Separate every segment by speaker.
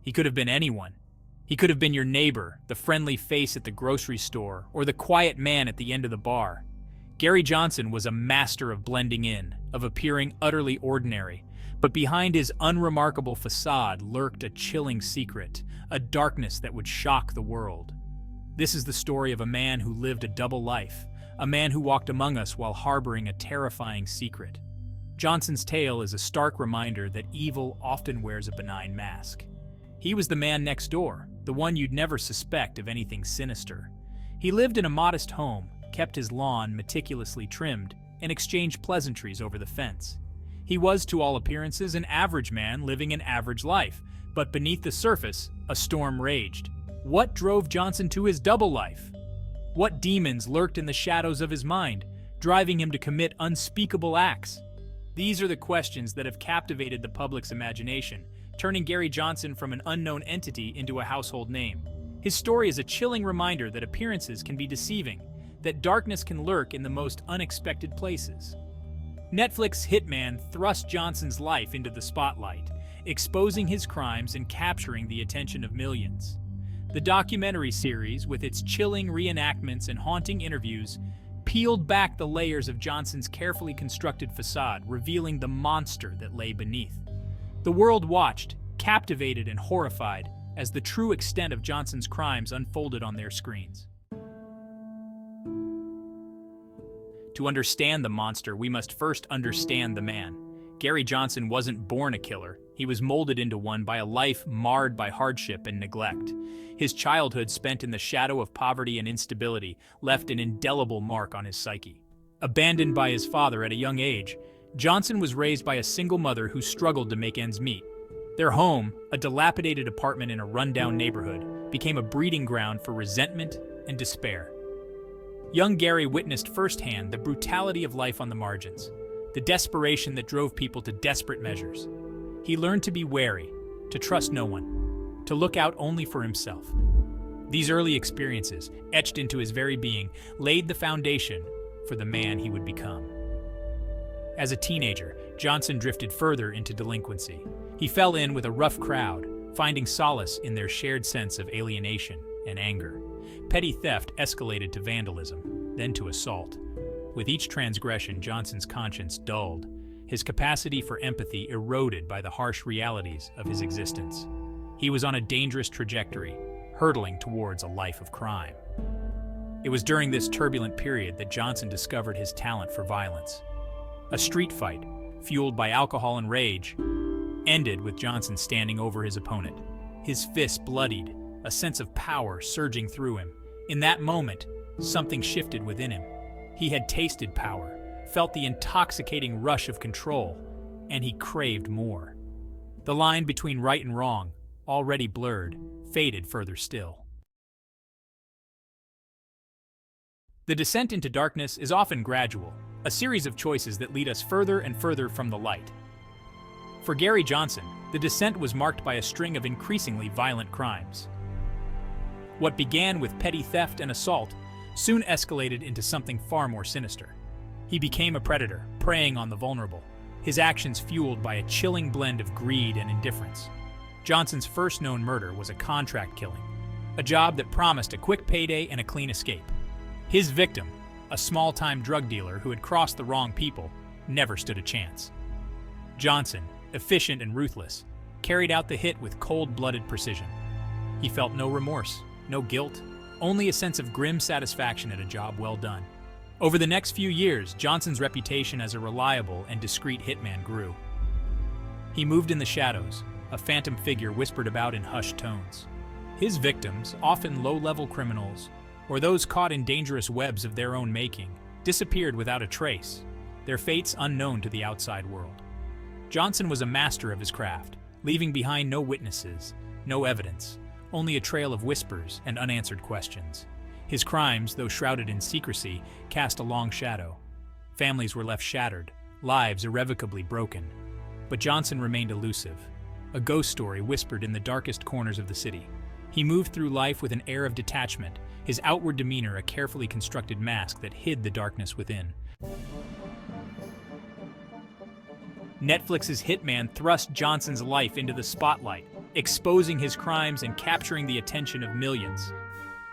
Speaker 1: He could have been anyone. He could have been your neighbor, the friendly face at the grocery store, or the quiet man at the end of the bar. Gary Johnson was a master of blending in, of appearing utterly ordinary, but behind his unremarkable facade lurked a chilling secret, a darkness that would shock the world. This is the story of a man who lived a double life, a man who walked among us while harboring a terrifying secret. Johnson's tale is a stark reminder that evil often wears a benign mask. He was the man next door, the one you'd never suspect of anything sinister. He lived in a modest home, kept his lawn meticulously trimmed, and exchanged pleasantries over the fence. He was, to all appearances, an average man living an average life, but beneath the surface, a storm raged. What drove Johnson to his double life? What demons lurked in the shadows of his mind, driving him to commit unspeakable acts? These are the questions that have captivated the public's imagination, turning Gary Johnson from an unknown entity into a household name. His story is a chilling reminder that appearances can be deceiving, that darkness can lurk in the most unexpected places. Netflix Hitman thrust Johnson's life into the spotlight, exposing his crimes and capturing the attention of millions. The documentary series, with its chilling reenactments and haunting interviews, peeled back the layers of Johnson's carefully constructed facade, revealing the monster that lay beneath. The world watched, captivated and horrified, as the true extent of Johnson's crimes unfolded on their screens. To understand the monster, we must first understand the man. Gary Johnson wasn't born a killer. He was molded into one by a life marred by hardship and neglect. His childhood, spent in the shadow of poverty and instability, left an indelible mark on his psyche. Abandoned by his father at a young age, Johnson was raised by a single mother who struggled to make ends meet. Their home, a dilapidated apartment in a rundown neighborhood, became a breeding ground for resentment and despair. Young Gary witnessed firsthand the brutality of life on the margins, the desperation that drove people to desperate measures. He learned to be wary, to trust no one, to look out only for himself. These early experiences, etched into his very being, laid the foundation for the man he would become. As a teenager, Johnson drifted further into delinquency. He fell in with a rough crowd, finding solace in their shared sense of alienation and anger. Petty theft escalated to vandalism, then to assault. With each transgression, Johnson's conscience dulled, his capacity for empathy eroded by the harsh realities of his existence. He was on a dangerous trajectory, hurtling towards a life of crime. It was during this turbulent period that Johnson discovered his talent for violence. A street fight, fueled by alcohol and rage, ended with Johnson standing over his opponent, his fists bloodied, a sense of power surging through him. In that moment, something shifted within him. He had tasted power, felt the intoxicating rush of control, and he craved more. The line between right and wrong, already blurred, faded further still. The descent into darkness is often gradual, a series of choices that lead us further and further from the light. For Gary Johnson, the descent was marked by a string of increasingly violent crimes. What began with petty theft and assault soon escalated into something far more sinister. He became a predator, preying on the vulnerable, his actions fueled by a chilling blend of greed and indifference. Johnson's first known murder was a contract killing, a job that promised a quick payday and a clean escape. His victim, a small-time drug dealer who had crossed the wrong people, never stood a chance. Johnson, efficient and ruthless, carried out the hit with cold-blooded precision. He felt no remorse, no guilt, only a sense of grim satisfaction at a job well done. Over the next few years, Johnson's reputation as a reliable and discreet hitman grew. He moved in the shadows, a phantom figure whispered about in hushed tones. His victims, often low-level criminals, or those caught in dangerous webs of their own making, disappeared without a trace, their fates unknown to the outside world. Johnson was a master of his craft, leaving behind no witnesses, no evidence, only a trail of whispers and unanswered questions. His crimes, though shrouded in secrecy, cast a long shadow. Families were left shattered, lives irrevocably broken. But Johnson remained elusive, a ghost story whispered in the darkest corners of the city. He moved through life with an air of detachment, his outward demeanor a carefully constructed mask that hid the darkness within. Netflix's Hitman thrust Johnson's life into the spotlight, exposing his crimes and capturing the attention of millions.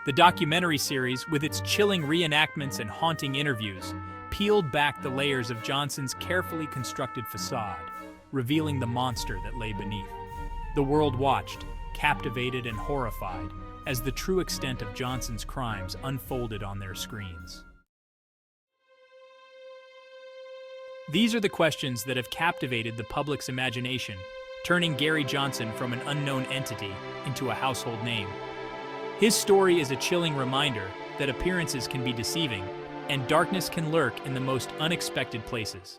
Speaker 1: The documentary series, with its chilling reenactments and haunting interviews, peeled back the layers of Johnson's carefully constructed facade, revealing the monster that lay beneath. The world watched, captivated and horrified, as the true extent of Johnson's crimes unfolded on their screens. These are the questions that have captivated the public's imagination, turning Gary Johnson from an unknown entity into a household name. His story is a chilling reminder that appearances can be deceiving, and darkness can lurk in the most unexpected places.